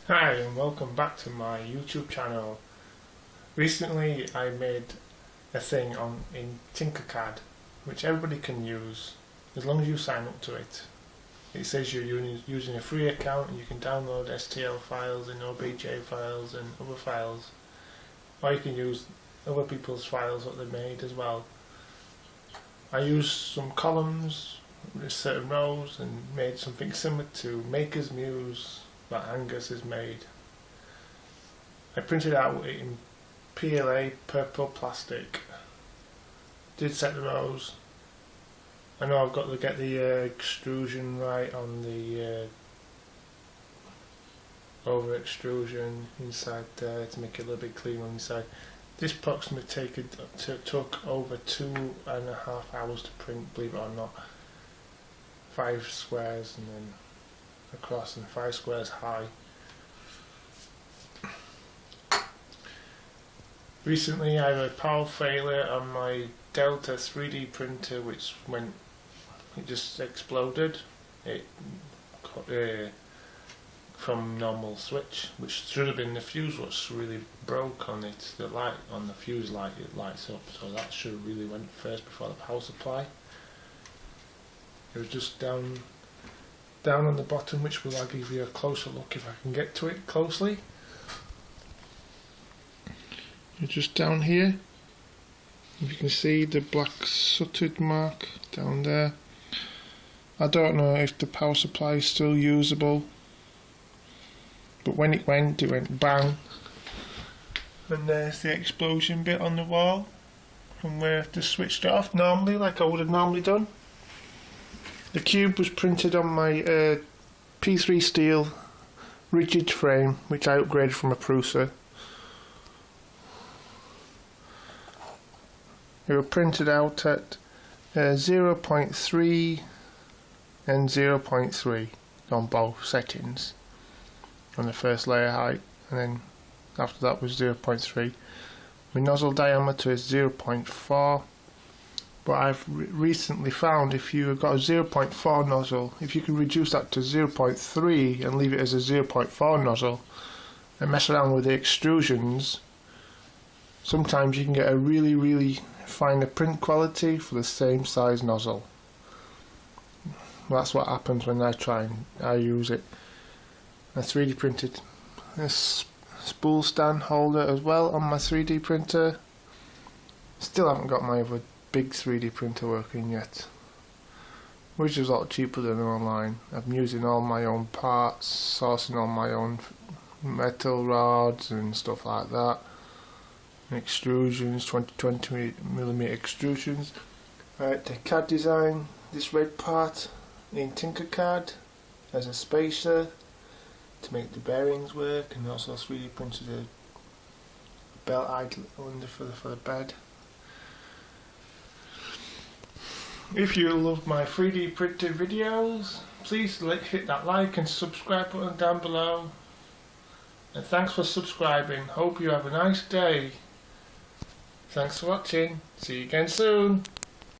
Hi and welcome back to my YouTube channel. Recently I made a thing in Tinkercad which everybody can use as long as you sign up to it. It says you're using a free account and you can download STL files and OBJ files and other files, or you can use other people's files that they made as well. I used some columns with certain rows and made something similar to Maker's Muse that Angus has made. I printed out in PLA purple plastic. Did set the rows. I know I've got to get the extrusion right on the over extrusion inside there to make it a little bit cleaner on the inside. This approximately took over 2.5 hours to print, believe it or not. 5 squares and then across and 5 squares high. Recently I had a power failure on my Delta 3D printer which it just exploded. It from normal switch, which should have been the fuse was really broke on it. The light on the fuse light, it lights up, so that should have really went first before the power supply. It was just down on the bottom, which will I'll give you a closer look if I can get to it closely. It's just down here. If you can see the black sooted mark down there. I don't know if the power supply is still usable, but when it went bang, and there's the explosion bit on the wall from where I just switched it off normally, like I would have normally done. The cube was printed on my P3 steel rigid frame, which I upgraded from a Prusa. They were printed out at 0.3 and 0.3 on both settings on the first layer height, and then after that was 0.3. My nozzle diameter is 0.4, but I've recently found if you've got a 0.4 nozzle, if you can reduce that to 0.3 and leave it as a 0.4 nozzle and mess around with the extrusions, sometimes you can get a really finer print quality for the same size nozzle. That's what happens when I use it. I 3D printed a spool stand holder as well on my 3D printer. Still haven't got my other big 3D printer working yet, which is a lot cheaper than online. I'm using all my own parts, sourcing all my own metal rods and stuff like that. Extrusions, 20mm extrusions. The CAD design this red part in Tinkercad as a spacer to make the bearings work, and also 3D printed a belt idler for the bed. If you love my 3D printed videos, please hit that like and subscribe button down below. And thanks for subscribing. Hope you have a nice day. Thanks for watching. See you again soon.